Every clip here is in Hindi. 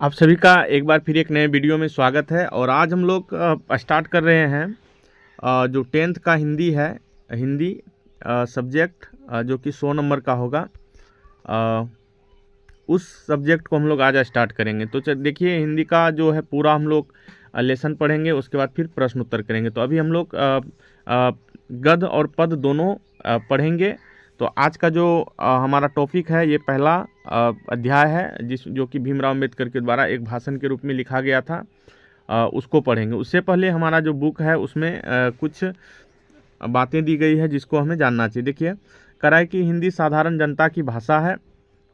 आप सभी का एक बार फिर एक नए वीडियो में स्वागत है। और आज हम लोग स्टार्ट कर रहे हैं जो 10th का हिंदी है, हिंदी सब्जेक्ट जो कि 100 नंबर का होगा। उस सब्जेक्ट को हम लोग आज स्टार्ट करेंगे। तो देखिए, हिंदी का जो है पूरा हम लोग लेसन पढ़ेंगे, उसके बाद फिर प्रश्न उत्तर करेंगे। तो अभी हम लोग गद्य और पद दोनों पढ़ेंगे। तो आज का जो हमारा टॉपिक है, ये पहला अध्याय है जो कि भीमराव अंबेडकर के द्वारा एक भाषण के रूप में लिखा गया था। उसको पढ़ेंगे। उससे पहले हमारा जो बुक है उसमें कुछ बातें दी गई है जिसको हमें जानना चाहिए। देखिए, करा है कि हिंदी साधारण जनता की भाषा है,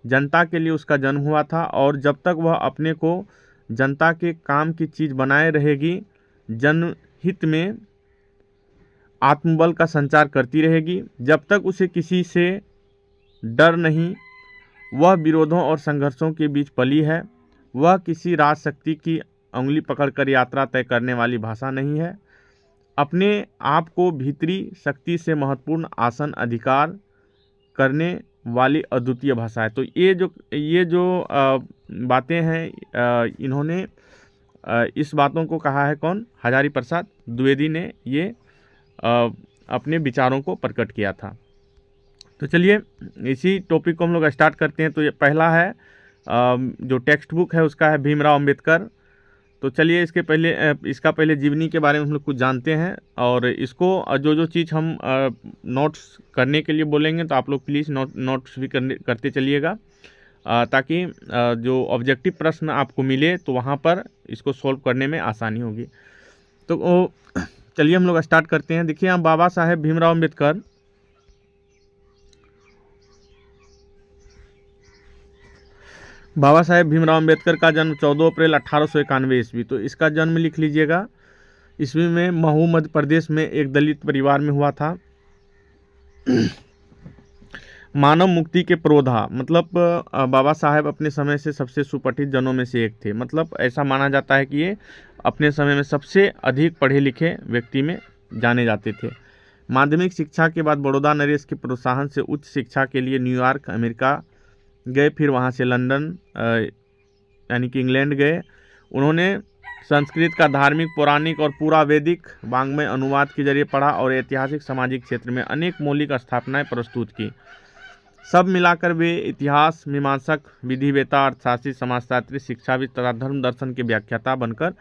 जनता के लिए उसका जन्म हुआ था और जब तक वह अपने को जनता के काम की चीज़ बनाए रहेगी, जनहित में आत्मबल का संचार करती रहेगी। जब तक उसे किसी से डर नहीं, वह विरोधों और संघर्षों के बीच पली है। वह किसी राजशक्ति की उंगली पकड़कर यात्रा तय करने वाली भाषा नहीं है। अपने आप को भीतरी शक्ति से महत्वपूर्ण आसन अधिकार करने वाली अद्वितीय भाषा है। तो ये जो बातें हैं, इन्होंने इस बातों को कहा है कौन? हजारी प्रसाद द्विवेदी ने ये अपने विचारों को प्रकट किया था। तो चलिए इसी टॉपिक को हम लोग स्टार्ट करते हैं। तो ये पहला है जो टेक्स्ट बुक है उसका है भीमराव अंबेडकर। तो चलिए इसका पहले जीवनी के बारे में हम लोग कुछ जानते हैं। और इसको जो चीज़ हम नोट्स करने के लिए बोलेंगे तो आप लोग प्लीज़ नोट्स भी करते चलिएगा, ताकि जो ऑब्जेक्टिव प्रश्न आपको मिले तो वहाँ पर इसको सॉल्व करने में आसानी होगी। तो चलिए हम लोग स्टार्ट करते हैं। देखिए, यहाँ बाबा साहेब भीमराव अंबेडकर का जन्म 14 अप्रैल 1891 ईस्वी। तो इसका जन्म लिख लीजिएगा। ईस्वी में महू मध्य प्रदेश में एक दलित परिवार में हुआ था। मानव मुक्ति के प्रोधा, मतलब बाबा साहेब अपने समय से सबसे सुपठित जनों में से एक थे। मतलब ऐसा माना जाता है कि ये अपने समय में सबसे अधिक पढ़े लिखे व्यक्ति में जाने जाते थे। माध्यमिक शिक्षा के बाद बड़ौदा नरेश के प्रोत्साहन से उच्च शिक्षा के लिए न्यूयॉर्क अमेरिका गए, फिर वहाँ से लंदन यानी कि इंग्लैंड गए। उन्होंने संस्कृत का धार्मिक, पौराणिक और पूरा वैदिक वाङ्मय अनुवाद के जरिए पढ़ा और ऐतिहासिक सामाजिक क्षेत्र में अनेक मौलिक स्थापनाएं प्रस्तुत की। सब मिलाकर वे इतिहास मीमांसक, विधिवेता, अर्थशास्त्री, समाजशास्त्री, शिक्षाविद तथा धर्म दर्शन के व्याख्याता बनकर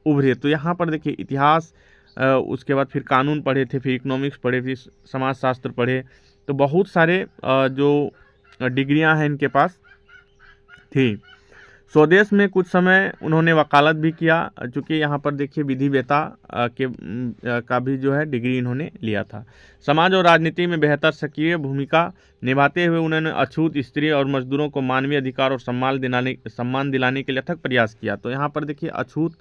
उभरे। तो यहाँ पर देखिए, इतिहास, उसके बाद फिर कानून पढ़े थे, फिर इकोनॉमिक्स पढ़े, फिर समाजशास्त्र पढ़े। तो बहुत सारे जो डिग्रियां हैं इनके पास थी। स्वदेश में कुछ समय उन्होंने वकालत भी किया, चूँकि यहाँ पर देखिए विधिवेता का भी जो है डिग्री इन्होंने लिया था। समाज और राजनीति में बेहतर सक्रिय भूमिका निभाते हुए उन्होंने अछूत स्त्री और मजदूरों को मानवीय अधिकार और सम्मान दिलाने के लिए अथक प्रयास किया। तो यहाँ पर देखिए, अछूत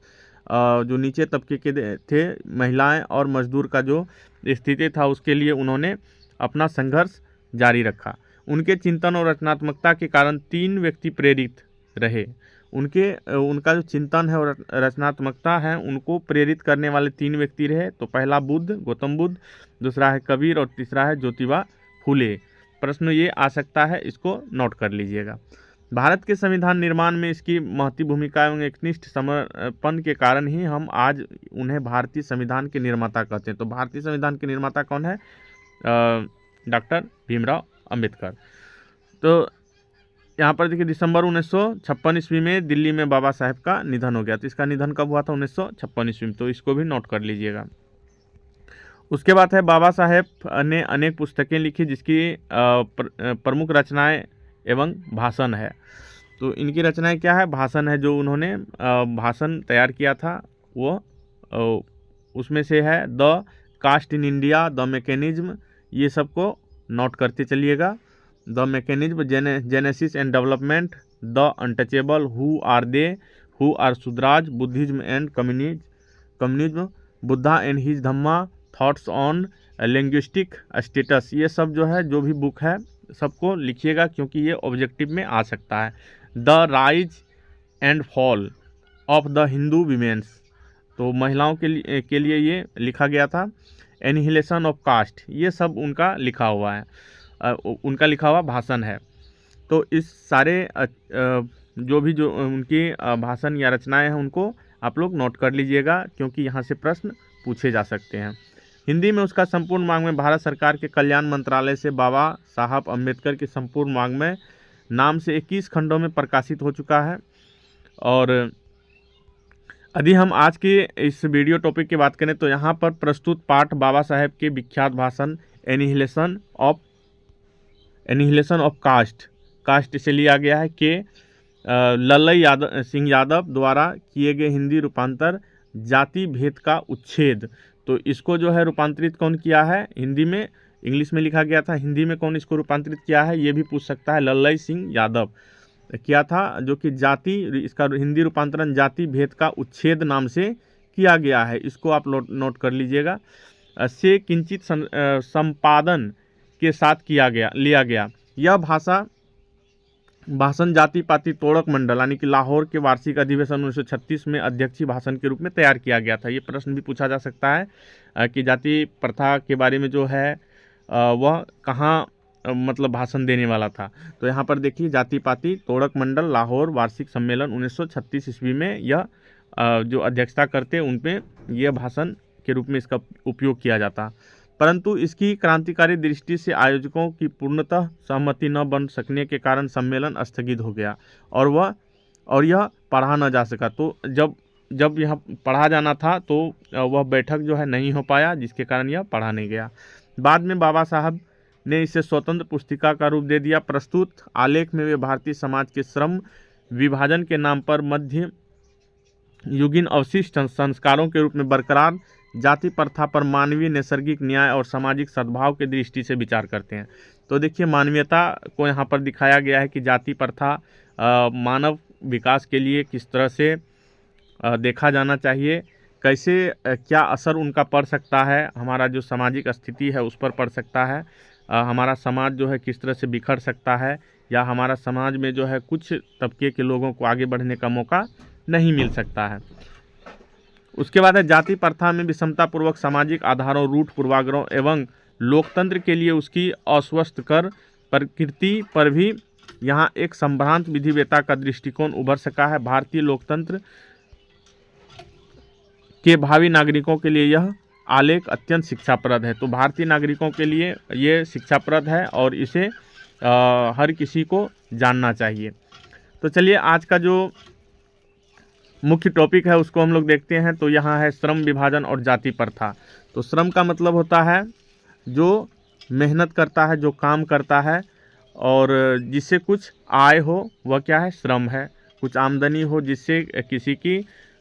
जो नीचे तबके के थे, महिलाएं और मजदूर का जो स्थिति था, उसके लिए उन्होंने अपना संघर्ष जारी रखा। उनके चिंतन और रचनात्मकता के कारण 3 व्यक्ति प्रेरित रहे। उनका जो चिंतन है और रचनात्मकता है, उनको प्रेरित करने वाले 3 व्यक्ति रहे। तो पहला गौतम बुद्ध, दूसरा है कबीर और तीसरा है ज्योतिबा फूले। प्रश्न ये आ सकता है, इसको नोट कर लीजिएगा। भारत के संविधान निर्माण में इसकी महती भूमिका एवं एकनिष्ठ समर्पण के कारण ही हम आज उन्हें भारतीय संविधान के निर्माता कहते हैं। तो भारतीय संविधान के निर्माता कौन है? डॉक्टर भीमराव अंबेडकर। तो यहाँ पर देखिए, दिसंबर 1956 ईस्वी में दिल्ली में बाबा साहेब का निधन हो गया। तो इसका निधन कब हुआ था? 1956 ईस्वी में। तो इसको भी नोट कर लीजिएगा। उसके बाद है, बाबा साहेब ने अनेक पुस्तकें लिखी जिसकी प्रमुख रचनाएं एवं भाषण है। तो इनकी रचनाएं क्या है? भाषण है। जो उन्होंने भाषण तैयार किया था वो उसमें से है the caste in India, the mechanism. ये सबको नोट करते चलिएगा। The mechanism, genesis and development, the untouchable, who are they, who are Shudras, Buddhism and communism, Buddha and his Dhamma, thoughts on linguistic states. ये सब जो है, जो भी बुक है, सबको लिखिएगा क्योंकि ये ऑब्जेक्टिव में आ सकता है। The rise and fall of the Hindu women's, तो महिलाओं के लिए ये लिखा गया था। एनिहिलेशन ऑफ कास्ट, ये सब उनका लिखा हुआ है, उनका लिखा हुआ भाषण है। तो इस सारे जो भी जो उनकी भाषण या रचनाएं हैं उनको आप लोग नोट कर लीजिएगा, क्योंकि यहाँ से प्रश्न पूछे जा सकते हैं। हिंदी में उसका संपूर्ण वाङ्मय भारत सरकार के कल्याण मंत्रालय से बाबा साहब अम्बेडकर के संपूर्ण वाङ्मय नाम से 21 खंडों में प्रकाशित हो चुका है। और यदि हम आज के इस वीडियो टॉपिक की बात करें तो यहाँ पर प्रस्तुत पाठ बाबा साहेब के विख्यात भाषण एनिहिलेशन ऑफ कास्ट से लिया गया है के लल्लई सिंह यादव द्वारा किए गए हिंदी रूपांतर जाति भेद का उच्छेद। तो इसको जो है रूपांतरित कौन किया है, हिंदी में, इंग्लिश में लिखा गया था, हिंदी में कौन इसको रूपांतरित किया है, ये भी पूछ सकता है। लल्लई सिंह यादव किया था, जो कि इसका हिंदी रूपांतरण जाति भेद का उच्छेद नाम से किया गया है। इसको आप नोट कर लीजिएगा। से किंचित संपादन के साथ लिया गया। यह भाषण जाति पाति तोड़क मंडल यानी कि लाहौर के वार्षिक अधिवेशन 1936 में अध्यक्षीय भाषण के रूप में तैयार किया गया था। ये प्रश्न भी पूछा जा सकता है कि जाति प्रथा के बारे में जो है वह कहाँ मतलब भाषण देने वाला था। तो यहाँ पर देखिए, जाति पाति तोड़क मंडल लाहौर वार्षिक सम्मेलन 1936 ईस्वी में यह जो अध्यक्षता करते उन पे यह भाषण के रूप में इसका उपयोग किया जाता। परंतु इसकी क्रांतिकारी दृष्टि से आयोजकों की पूर्णतः सहमति न बन सकने के कारण सम्मेलन स्थगित हो गया और यह पढ़ा न जा सका। तो जब यह पढ़ा जाना था तो वह बैठक जो है नहीं हो पाया, जिसके कारण यह पढ़ा नहीं गया। बाद में बाबा साहब ने इसे स्वतंत्र पुस्तिका का रूप दे दिया। प्रस्तुत आलेख में वे भारतीय समाज के श्रम विभाजन के नाम पर मध्य युगीन अवशिष्ट संस्कारों के रूप में बरकरार जाति प्रथा पर मानवीय नैसर्गिक न्याय और सामाजिक सद्भाव के दृष्टि से विचार करते हैं। तो देखिए, मानवीयता को यहाँ पर दिखाया गया है कि जाति प्रथा मानव विकास के लिए किस तरह से देखा जाना चाहिए, कैसे क्या असर उनका पड़ सकता है, हमारा जो सामाजिक स्थिति है उस पर पड़ सकता है, हमारा समाज जो है किस तरह से बिखर सकता है, या हमारा समाज में जो है कुछ तबके के लोगों को आगे बढ़ने का मौका नहीं मिल सकता है। उसके बाद है जाति प्रथा में विषमतापूर्वक सामाजिक आधारों, रूढ़ पूर्वाग्रहों एवं लोकतंत्र के लिए उसकी अस्वस्थकर प्रकृति पर भी यहाँ एक संभ्रांत विधिवेता का दृष्टिकोण उभर सका है। भारतीय लोकतंत्र के भावी नागरिकों के लिए यह आलेख अत्यंत शिक्षाप्रद है। तो भारतीय नागरिकों के लिए ये शिक्षाप्रद है और इसे हर किसी को जानना चाहिए। तो चलिए, आज का जो मुख्य टॉपिक है उसको हम लोग देखते हैं। तो यहाँ है श्रम विभाजन और जाति प्रथा। तो श्रम का मतलब होता है जो मेहनत करता है, जो काम करता है और जिससे कुछ आय हो, वह क्या है, श्रम है। कुछ आमदनी हो जिससे किसी की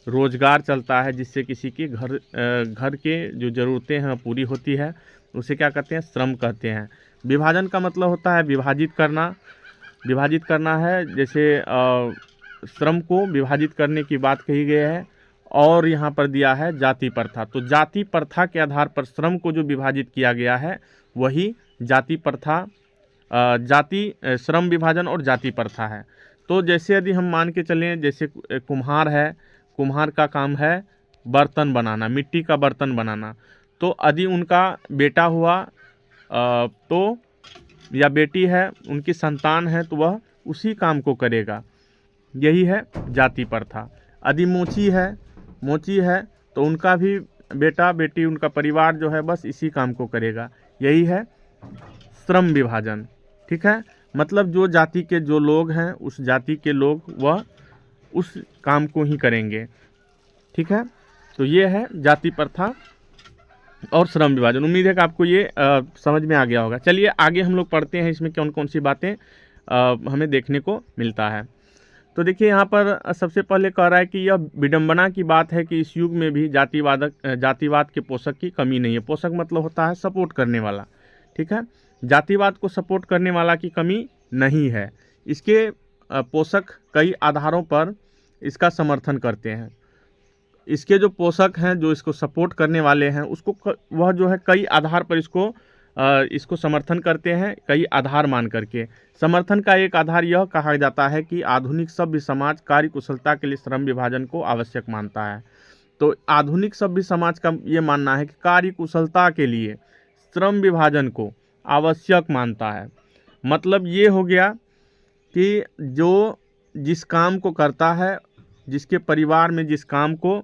रोजगार चलता है, जिससे किसी की घर के जो ज़रूरतें हैं पूरी होती है, उसे क्या कहते हैं, श्रम कहते हैं। विभाजन का मतलब होता है विभाजित करना है। जैसे श्रम को विभाजित करने की बात कही गई है। और यहाँ पर दिया है जाति प्रथा। तो जाति प्रथा के आधार पर श्रम को जो विभाजित किया गया है वही जाति प्रथा, श्रम विभाजन और जाति प्रथा है। तो जैसे यदि हम मान के चलें, जैसे कुम्हार है, कुम्हार का काम है बर्तन बनाना, मिट्टी का बर्तन बनाना। तो यदि उनका बेटा हुआ तो या बेटी है, उनकी संतान है, तो वह उसी काम को करेगा। यही है जाति प्रथा। यदि मोची है तो उनका भी बेटा बेटी, उनका परिवार जो है बस इसी काम को करेगा। यही है श्रम विभाजन। ठीक है, मतलब जो जाति के जो लोग हैं, उस जाति के लोग वह उस काम को ही करेंगे। ठीक है, तो ये है जाति प्रथा और श्रम विभाजन। उम्मीद है कि आपको ये समझ में आ गया होगा। चलिए आगे हम लोग पढ़ते हैं इसमें कौन कौन सी बातें हमें देखने को मिलता है। तो देखिए, यहाँ पर सबसे पहले कह रहा है कि यह विडंबना की बात है कि इस युग में भी जातिवाद के पोषक की कमी नहीं है। पोषक मतलब होता है सपोर्ट करने वाला। ठीक है, जातिवाद को सपोर्ट करने वाला की कमी नहीं है। इसके पोषक कई आधारों पर इसका समर्थन करते हैं। इसके जो पोषक हैं, जो इसको सपोर्ट करने वाले हैं, उसको वह जो है कई आधार पर इसको समर्थन करते हैं, कई आधार मान करके। समर्थन का एक आधार यह कहा जाता है कि आधुनिक सभ्य समाज कार्य कुशलता के लिए श्रम विभाजन को आवश्यक मानता है। तो आधुनिक सभ्य समाज का ये मानना है कि कार्य कुशलता के लिए श्रम विभाजन को आवश्यक मानता है। मतलब ये हो गया कि जो जिस काम को करता है, जिसके परिवार में जिस काम को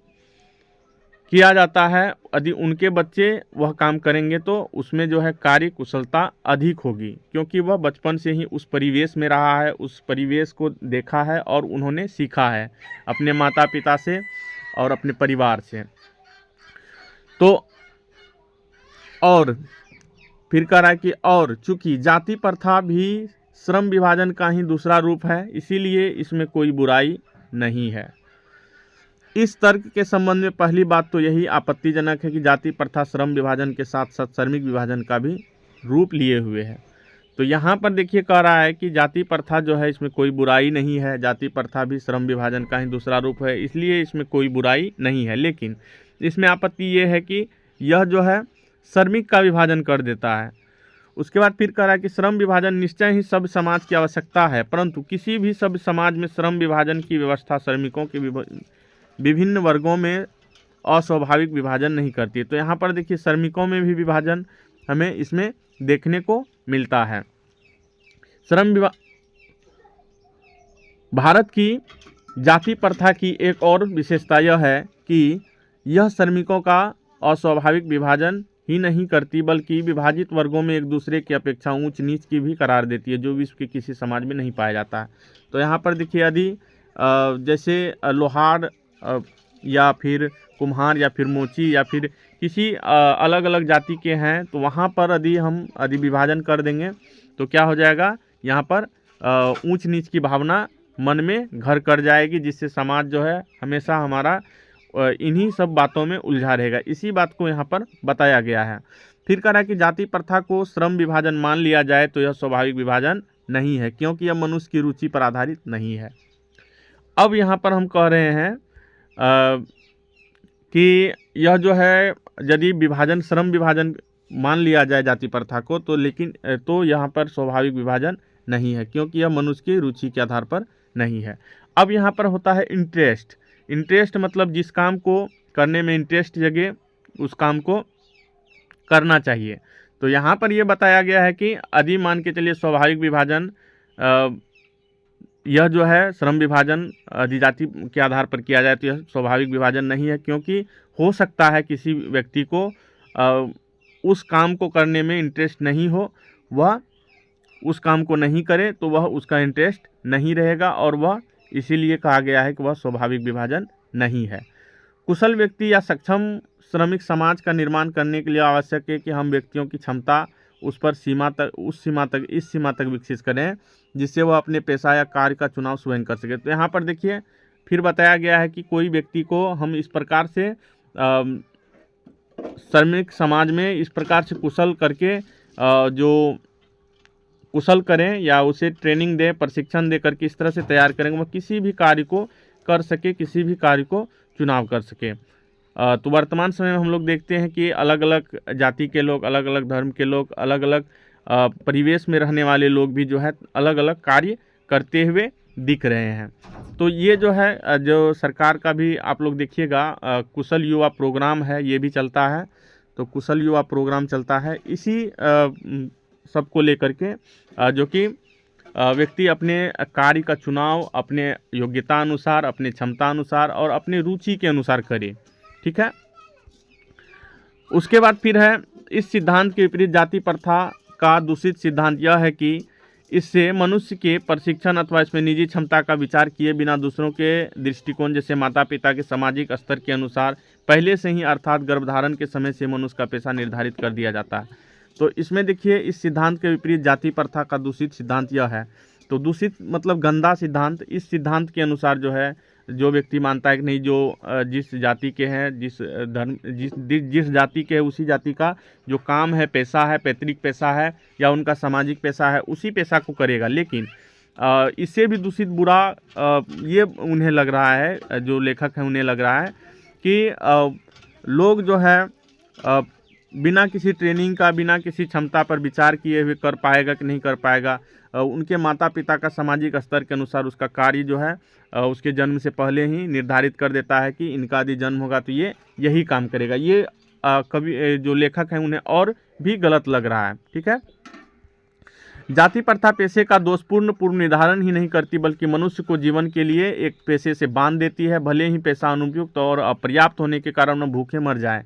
किया जाता है, यदि उनके बच्चे वह काम करेंगे तो उसमें जो है कार्य कुशलता अधिक होगी, क्योंकि वह बचपन से ही उस परिवेश में रहा है, उस परिवेश को देखा है और उन्होंने सीखा है अपने माता पिता से और अपने परिवार से। तो और फिर कह रहा है कि और चूंकि जाति प्रथा भी श्रम विभाजन का ही दूसरा रूप है, इसीलिए इसमें कोई बुराई नहीं है। इस तर्क के संबंध में पहली बात तो यही आपत्तिजनक है कि जाति प्रथा श्रम विभाजन के साथ साथ श्रमिक विभाजन का भी रूप लिए हुए है। तो यहाँ पर देखिए कह रहा है कि जाति प्रथा जो है इसमें कोई बुराई नहीं है, जाति प्रथा भी श्रम विभाजन का ही दूसरा रूप है, इसलिए इसमें कोई बुराई नहीं है। लेकिन इसमें आपत्ति ये है कि यह जो है श्रमिक का विभाजन कर देता है। उसके बाद फिर कह रहा है कि श्रम विभाजन निश्चय ही सब समाज की आवश्यकता है, परंतु किसी भी सब समाज में श्रम विभाजन की व्यवस्था श्रमिकों के विभिन्न वर्गों में अस्वाभाविक विभाजन नहीं करती है। तो यहाँ पर देखिए श्रमिकों में भी विभाजन हमें इसमें देखने को मिलता है। भारत की जाति प्रथा की एक और विशेषता यह है कि यह श्रमिकों का अस्वाभाविक विभाजन ही नहीं करती, बल्कि विभाजित वर्गों में एक दूसरे की अपेक्षा ऊंच नीच की भी करार देती है, जो विश्व के किसी समाज में नहीं पाया जाता है। तो यहाँ पर देखिए यदि जैसे लोहार या फिर कुम्हार या फिर मोची या फिर किसी अलग अलग जाति के हैं, तो वहाँ पर यदि विभाजन कर देंगे तो क्या हो जाएगा, यहाँ पर ऊंच नीच की भावना मन में घर कर जाएगी, जिससे समाज जो है हमेशा हमारा इन्हीं सब बातों में उलझा रहेगा। इसी बात को यहाँ पर बताया गया है। फिर कह रहा है कि जाति प्रथा को श्रम विभाजन मान लिया जाए तो यह स्वाभाविक विभाजन नहीं है, क्योंकि यह मनुष्य की रुचि पर आधारित नहीं है। अब यहाँ पर हम कह रहे हैं कि यह जो है यदि विभाजन श्रम विभाजन मान लिया जाए जाति प्रथा को, तो यहाँ पर स्वाभाविक विभाजन नहीं है, क्योंकि यह मनुष्य की रुचि के आधार पर नहीं है। अब यहाँ पर होता है इंटरेस्ट मतलब जिस काम को करने में इंटरेस्ट जगे उस काम को करना चाहिए। तो यहाँ पर यह बताया गया है कि यदि मान के चलिए स्वाभाविक विभाजन यह जो है श्रम विभाजन यदि जाति के आधार पर किया जाए तो यह स्वाभाविक विभाजन नहीं है, क्योंकि हो सकता है किसी व्यक्ति को उस काम को करने में इंटरेस्ट नहीं हो, वह उस काम को नहीं करे तो वह उसका इंटरेस्ट नहीं रहेगा, और वह इसीलिए कहा गया है कि वह स्वाभाविक विभाजन नहीं है। कुशल व्यक्ति या सक्षम श्रमिक समाज का निर्माण करने के लिए आवश्यक है कि हम व्यक्तियों की क्षमता उस सीमा तक विकसित करें, जिससे वह अपने पेशा या कार्य का चुनाव स्वयं कर सके। तो यहाँ पर देखिए फिर बताया गया है कि कोई व्यक्ति को हम इस प्रकार से श्रमिक समाज में इस प्रकार से कुशल करके जो कुशल करें या उसे ट्रेनिंग दें, प्रशिक्षण दे करके इस तरह से तैयार करेंगे वह किसी भी कार्य को कर सके, किसी भी कार्य को चुनाव कर सके। तो वर्तमान समय में हम लोग देखते हैं कि अलग अलग जाति के लोग, अलग अलग धर्म के लोग, अलग अलग परिवेश में रहने वाले लोग भी जो है अलग अलग कार्य करते हुए दिख रहे हैं। तो ये जो है जो सरकार का भी आप लोग देखिएगा कुशल युवा प्रोग्राम है, ये भी चलता है। तो कुशल युवा प्रोग्राम चलता है इसी सबको लेकर के जो कि व्यक्ति अपने कार्य का चुनाव अपने योग्यता अनुसार, अपने क्षमता अनुसार और अपने रुचि के अनुसार करे। ठीक है। उसके बाद फिर है इस सिद्धांत के विपरीत जाति प्रथा का दूषित सिद्धांत यह है कि इससे मनुष्य के प्रशिक्षण अथवा इसमें निजी क्षमता का विचार किए बिना दूसरों के दृष्टिकोण जैसे माता पिता के सामाजिक स्तर के अनुसार पहले से ही अर्थात गर्भधारण के समय से मनुष्य का पेशा निर्धारित कर दिया जाता है। तो इसमें देखिए इस सिद्धांत के विपरीत जाति प्रथा का दूषित सिद्धांत यह है। तो दूषित मतलब गंदा सिद्धांत। इस सिद्धांत के अनुसार जो है जो व्यक्ति मानता है कि नहीं जो जिस जाति के हैं, जिस धर्म जिस जाति के है उसी जाति का जो काम है, पेशा है, पैतृक पेशा है या उनका सामाजिक पेशा है, उसी पेशा को करेगा। लेकिन इससे भी दूषित बुरा ये उन्हें लग रहा है, जो लेखक हैं उन्हें लग रहा है कि लोग जो है बिना किसी ट्रेनिंग का, बिना किसी क्षमता पर विचार किए हुए कर पाएगा कि नहीं कर पाएगा, उनके माता पिता का सामाजिक स्तर के अनुसार उसका कार्य जो है उसके जन्म से पहले ही निर्धारित कर देता है कि इनका यदि जन्म होगा तो ये यही काम करेगा। ये कवि जो लेखक हैं उन्हें और भी गलत लग रहा है। ठीक है। जाति प्रथा पेशे का दोषपूर्ण पूर्व निर्धारण ही नहीं करती, बल्कि मनुष्य को जीवन के लिए एक पेशे से बांध देती है, भले ही पेशा अनुपयुक्त और अपर्याप्त होने के कारण वह भूखे मर जाए।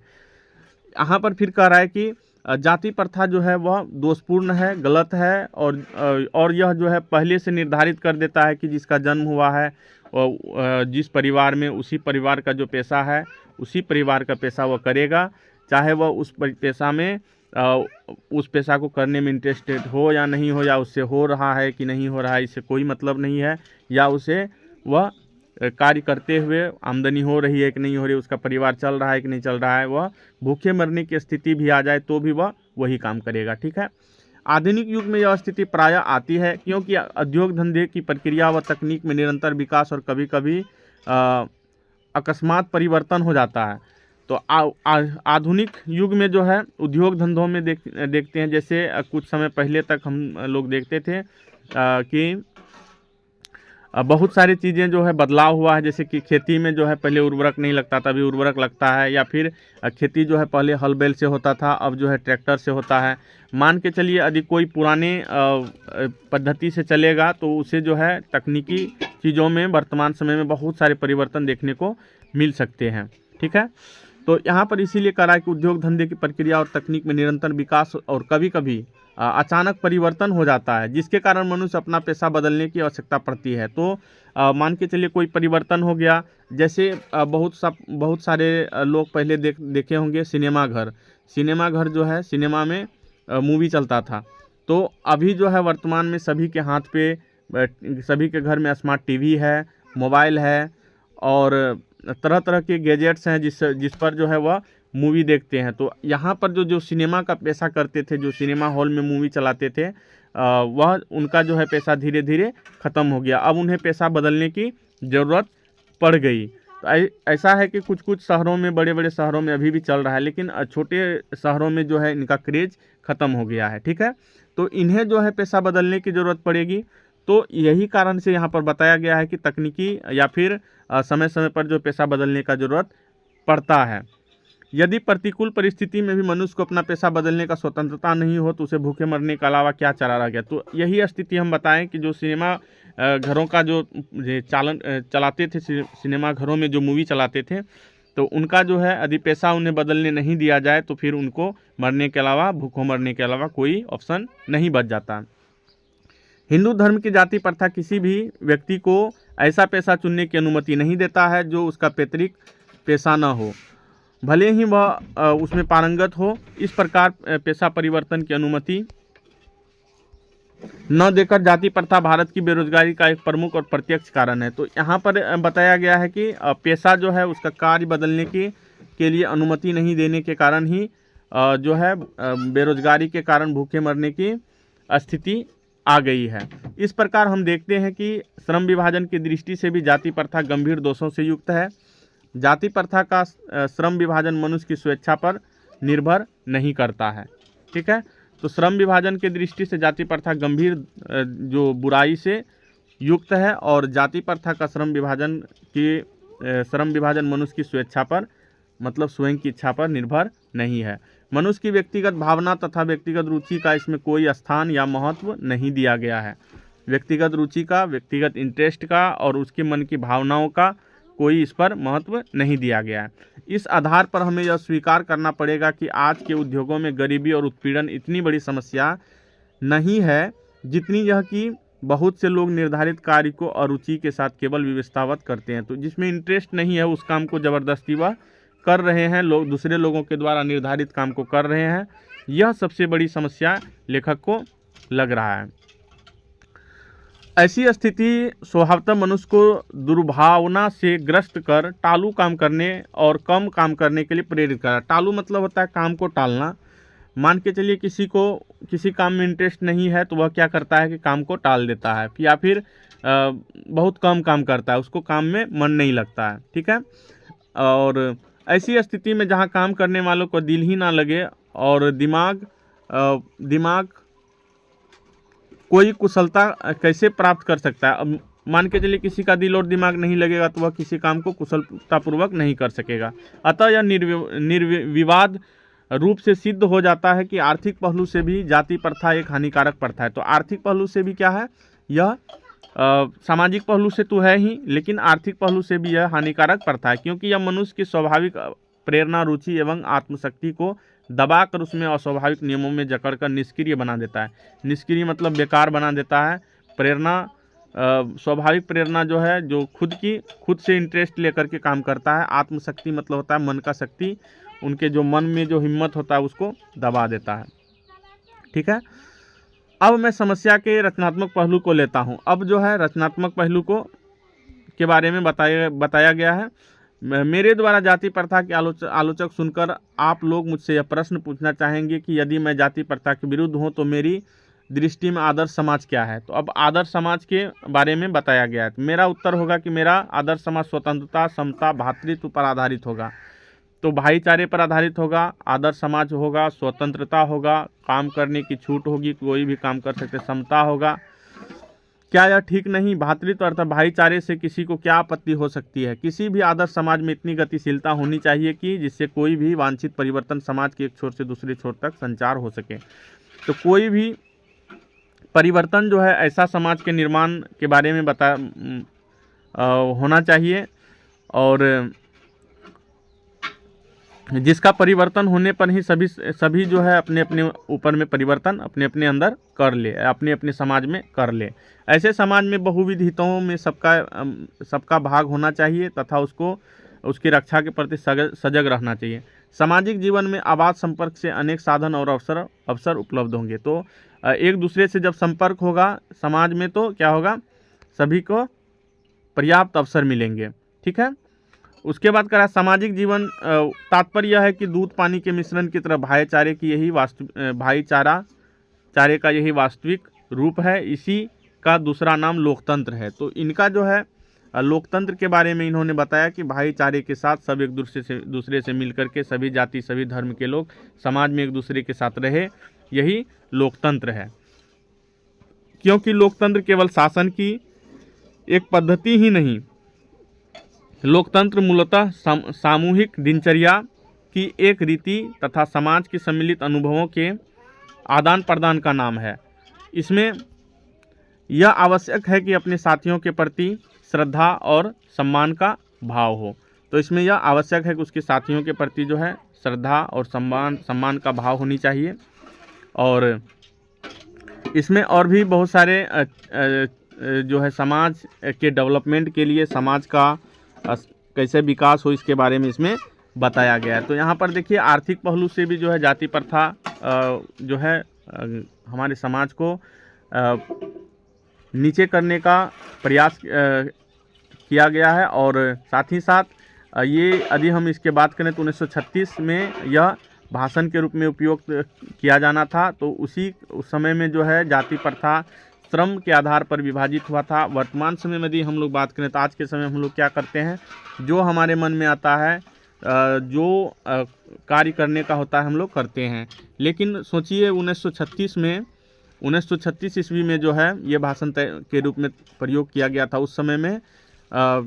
यहाँ पर फिर कह रहा है कि जाति प्रथा जो है वह दोषपूर्ण है, गलत है, और यह जो है पहले से निर्धारित कर देता है कि जिसका जन्म हुआ है और जिस परिवार में, उसी परिवार का जो पेशा है उसी परिवार का पेशा वह करेगा, चाहे वह उस पेशा में उस पेशा को करने में इंटरेस्टेड हो या नहीं हो, या उससे हो रहा है कि नहीं हो रहा है इससे कोई मतलब नहीं है, या उसे वह कार्य करते हुए आमदनी हो रही है कि नहीं हो रही, उसका परिवार चल रहा है कि नहीं चल रहा है, वह भूखे मरने की स्थिति भी आ जाए तो भी वह वही काम करेगा। ठीक है। आधुनिक युग में यह स्थिति प्रायः आती है क्योंकि उद्योग धंधे की प्रक्रिया व तकनीक में निरंतर विकास और कभी कभी अकस्मात परिवर्तन हो जाता है। तो आधुनिक युग में जो है उद्योग धंधों में देखते हैं, जैसे कुछ समय पहले तक हम लोग देखते थे कि बहुत सारी चीज़ें जो है बदलाव हुआ है, जैसे कि खेती में जो है पहले उर्वरक नहीं लगता था, अभी उर्वरक लगता है, या फिर खेती जो है पहले हल बैल से होता था, अब जो है ट्रैक्टर से होता है। मान के चलिए यदि कोई पुराने पद्धति से चलेगा तो उसे जो है तकनीकी चीज़ों में वर्तमान समय में बहुत सारे परिवर्तन देखने को मिल सकते हैं। ठीक है। तो यहाँ पर इसीलिए कह रहा है कि उद्योग धंधे की प्रक्रिया और तकनीक में निरंतर विकास और कभी कभी अचानक परिवर्तन हो जाता है, जिसके कारण मनुष्य अपना पेशा बदलने की आवश्यकता पड़ती है। तो मान के चलिए कोई परिवर्तन हो गया, जैसे बहुत सारे लोग पहले देखे होंगे सिनेमा घर जो है सिनेमा में मूवी चलता था। तो अभी जो है वर्तमान में सभी के हाथ पे, सभी के घर में स्मार्ट टीवी है, मोबाइल है और तरह तरह के गैजेट्स हैं जिस पर जो है वह मूवी देखते हैं। तो यहाँ पर जो सिनेमा का पेशा करते थे, जो सिनेमा हॉल में मूवी चलाते थे, वह उनका जो है पेशा धीरे धीरे ख़त्म हो गया। अब उन्हें पेशा बदलने की ज़रूरत पड़ गई। तो ऐसा है कि कुछ शहरों में, बड़े बड़े शहरों में अभी भी चल रहा है, लेकिन छोटे शहरों में जो है इनका क्रेज़ ख़त्म हो गया है। ठीक है। तो इन्हें जो है पेशा बदलने की ज़रूरत पड़ेगी। तो यही कारण से यहाँ पर बताया गया है कि तकनीकी या फिर समय समय पर जो पेशा बदलने का ज़रूरत पड़ता है। यदि प्रतिकूल परिस्थिति में भी मनुष्य को अपना पेशा बदलने का स्वतंत्रता नहीं हो तो उसे भूखे मरने के अलावा क्या चारा रह गया। तो यही स्थिति हम बताएं कि जो सिनेमा घरों का जो चलाते थे, सिनेमा घरों में जो मूवी चलाते थे, तो उनका जो है यदि पेशा उन्हें बदलने नहीं दिया जाए तो फिर उनको मरने के अलावा, भूखों मरने के अलावा कोई ऑप्शन नहीं बच जाता। हिंदू धर्म की जाति प्रथा किसी भी व्यक्ति को ऐसा पेशा चुनने की अनुमति नहीं देता है जो उसका पैतृक पेशा न हो, भले ही वह उसमें पारंगत हो। इस प्रकार पेशा परिवर्तन की अनुमति न देकर जाति प्रथा भारत की बेरोजगारी का एक प्रमुख और प्रत्यक्ष कारण है। तो यहाँ पर बताया गया है कि पेशा जो है उसका कार्य बदलने के लिए अनुमति नहीं देने के कारण ही जो है बेरोजगारी के कारण भूखे मरने की स्थिति आ गई है। इस प्रकार हम देखते हैं कि श्रम विभाजन की दृष्टि से भी जाति प्रथा गंभीर दोषों से युक्त है। जाति प्रथा का श्रम विभाजन मनुष्य की स्वेच्छा पर निर्भर नहीं करता है। ठीक है। तो श्रम विभाजन की दृष्टि से जाति प्रथा गंभीर जो बुराई से युक्त है, और जाति प्रथा का श्रम विभाजन मनुष्य की स्वेच्छा पर, मतलब स्वयं की इच्छा पर निर्भर नहीं है। मनुष्य की व्यक्तिगत भावना तथा व्यक्तिगत रुचि का इसमें कोई स्थान या महत्व नहीं दिया गया है। व्यक्तिगत रुचि का, व्यक्तिगत इंटरेस्ट का और उसके मन की भावनाओं का कोई इस पर महत्व नहीं दिया गया है। इस आधार पर हमें यह स्वीकार करना पड़ेगा कि आज के उद्योगों में गरीबी और उत्पीड़न इतनी बड़ी समस्या नहीं है जितनी यह कि बहुत से लोग निर्धारित कार्य को अरुचि के साथ केवल विवशतावत करते हैं। तो जिसमें इंटरेस्ट नहीं है उस काम को ज़बरदस्ती वह कर रहे हैं, लोग दूसरे लोगों के द्वारा निर्धारित काम को कर रहे हैं। यह सबसे बड़ी समस्या लेखक को लग रहा है। ऐसी स्थिति स्वभावतः मनुष्य को दुर्भावना से ग्रस्त कर टालू काम करने और कम काम करने के लिए प्रेरित करा। टालू मतलब होता है काम को टालना। मान के चलिए किसी को किसी काम में इंटरेस्ट नहीं है तो वह क्या करता है कि काम को टाल देता है, या फिर बहुत कम काम करता है, उसको काम में मन नहीं लगता है। ठीक है। और ऐसी स्थिति में जहाँ काम करने वालों को दिल ही ना लगे और दिमाग कोई कुशलता कैसे प्राप्त कर सकता है। अब मान के चलिए किसी का दिल और दिमाग नहीं लगेगा तो वह किसी काम को कुशलतापूर्वक नहीं कर सकेगा। अतः यह निर्विवाद रूप से सिद्ध हो जाता है कि आर्थिक पहलू से भी जाति प्रथा एक हानिकारक प्रथा है। तो आर्थिक पहलू से भी क्या है, यह सामाजिक पहलू से तो है ही, लेकिन आर्थिक पहलू से भी यह हानिकारक प्रथा है, क्योंकि यह मनुष्य की स्वाभाविक प्रेरणा, रुचि एवं आत्मशक्ति को दबाकर उसमें अस्वाभाविक नियमों में जकड़कर निष्क्रिय बना देता है। निष्क्रिय मतलब बेकार बना देता है। प्रेरणा, स्वाभाविक प्रेरणा जो है, जो खुद से इंटरेस्ट लेकर के काम करता है। आत्मशक्ति मतलब होता है मन का शक्ति, उनके जो मन में जो हिम्मत होता है उसको दबा देता है। ठीक है, अब मैं समस्या के रचनात्मक पहलू को लेता हूँ। अब जो है रचनात्मक पहलू को के बारे में बताया गया है। मेरे द्वारा जाति प्रथा के आलोचक सुनकर आप लोग मुझसे यह प्रश्न पूछना चाहेंगे कि यदि मैं जाति प्रथा के विरुद्ध हूँ तो मेरी दृष्टि में आदर्श समाज क्या है। तो अब आदर्श समाज के बारे में बताया गया है। तो मेरा उत्तर होगा कि मेरा आदर्श समाज स्वतंत्रता, समता, भ्रातृत्व पर आधारित होगा। तो भाईचारे पर आधारित होगा, आदर्श समाज होगा, स्वतंत्रता होगा, काम करने की छूट होगी, कोई भी काम कर सकते, समता होगा। क्या यह ठीक नहीं? भ्रातृत्व अर्थात भाईचारे से किसी को क्या आपत्ति हो सकती है? किसी भी आदर्श समाज में इतनी गतिशीलता होनी चाहिए कि जिससे कोई भी वांछित परिवर्तन समाज के एक छोर से दूसरे छोर तक संचार हो सके। तो कोई भी परिवर्तन जो है ऐसा समाज के निर्माण के बारे में होना चाहिए, और जिसका परिवर्तन होने पर ही सभी जो है अपने अपने ऊपर में परिवर्तन अपने अपने अंदर कर ले, अपने अपने समाज में कर ले। ऐसे समाज में बहुविध हितों में सबका भाग होना चाहिए तथा उसकी रक्षा के प्रति सजग रहना चाहिए। सामाजिक जीवन में आवाज संपर्क से अनेक साधन और अवसर उपलब्ध होंगे। तो एक दूसरे से जब संपर्क होगा समाज में तो क्या होगा, सभी को पर्याप्त अवसर मिलेंगे। ठीक है, उसके बाद करा सामाजिक जीवन, तात्पर्य यह है कि दूध पानी के मिश्रण की तरह भाईचारे का यही वास्तविक रूप है। इसी का दूसरा नाम लोकतंत्र है। तो इनका जो है लोकतंत्र के बारे में इन्होंने बताया कि भाईचारे के साथ सब एक दूसरे से मिलकर के सभी जाति सभी धर्म के लोग समाज में एक दूसरे के साथ रहे, यही लोकतंत्र है। क्योंकि लोकतंत्र केवल शासन की एक पद्धति ही नहीं, लोकतंत्र मूलतः सामूहिक दिनचर्या की एक रीति तथा समाज के सम्मिलित अनुभवों के आदान प्रदान का नाम है। इसमें यह आवश्यक है कि अपने साथियों के प्रति श्रद्धा और सम्मान का भाव हो। तो इसमें यह आवश्यक है कि उसके साथियों के प्रति जो है श्रद्धा और सम्मान का भाव होनी चाहिए। और इसमें और भी बहुत सारे जो है समाज के डेवलपमेंट के लिए समाज का कैसे विकास हो इसके बारे में इसमें बताया गया है। तो यहाँ पर देखिए आर्थिक पहलू से भी जो है जाति प्रथा जो है हमारे समाज को नीचे करने का प्रयास किया गया है। और साथ ही साथ ये यदि हम इसके बात करें तो 1936 में यह भाषण के रूप में उपयोग किया जाना था। तो उस समय में जो है जाति प्रथा श्रम के आधार पर विभाजित हुआ था। वर्तमान समय में यदि हम लोग बात करें तो आज के समय हम लोग क्या करते हैं, जो हमारे मन में आता है, जो कार्य करने का होता है हम लोग करते हैं। लेकिन सोचिए 1936 ईस्वी में जो है ये भाषण के रूप में प्रयोग किया गया था। उस समय में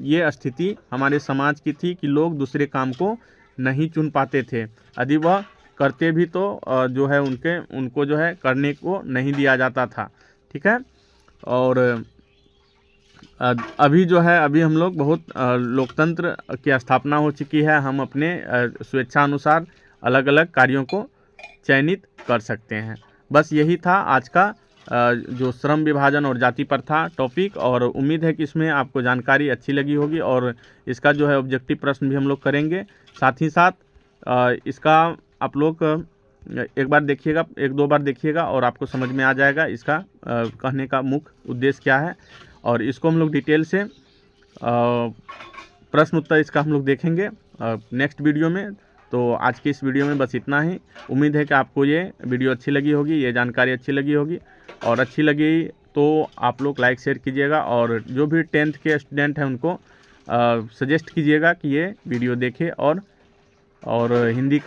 ये स्थिति हमारे समाज की थी कि लोग दूसरे काम को नहीं चुन पाते थे। यदि वह करते भी तो जो है उनको जो है करने को नहीं दिया जाता था। ठीक है, और अभी जो है अभी हम लोग बहुत लोकतंत्र की स्थापना हो चुकी है। हम अपने स्वेच्छा अनुसार अलग अलग कार्यों को चयनित कर सकते हैं। बस यही था आज का जो श्रम विभाजन और जाति प्रथा टॉपिक, और उम्मीद है कि इसमें आपको जानकारी अच्छी लगी होगी। और इसका जो है ऑब्जेक्टिव प्रश्न भी हम लोग करेंगे। साथ ही साथ इसका आप लोग एक बार देखिएगा, एक दो बार देखिएगा और आपको समझ में आ जाएगा इसका कहने का मुख्य उद्देश्य क्या है। और इसको हम लोग डिटेल से प्रश्न उत्तर इसका हम लोग देखेंगे नेक्स्ट वीडियो में। तो आज की इस वीडियो में बस इतना ही। उम्मीद है कि आपको ये वीडियो अच्छी लगी होगी, ये जानकारी अच्छी लगी होगी। और अच्छी लगी तो आप लोग लाइक शेयर कीजिएगा, और जो भी 10th के स्टूडेंट हैं उनको सजेस्ट कीजिएगा कि ये वीडियो देखें और हिंदी का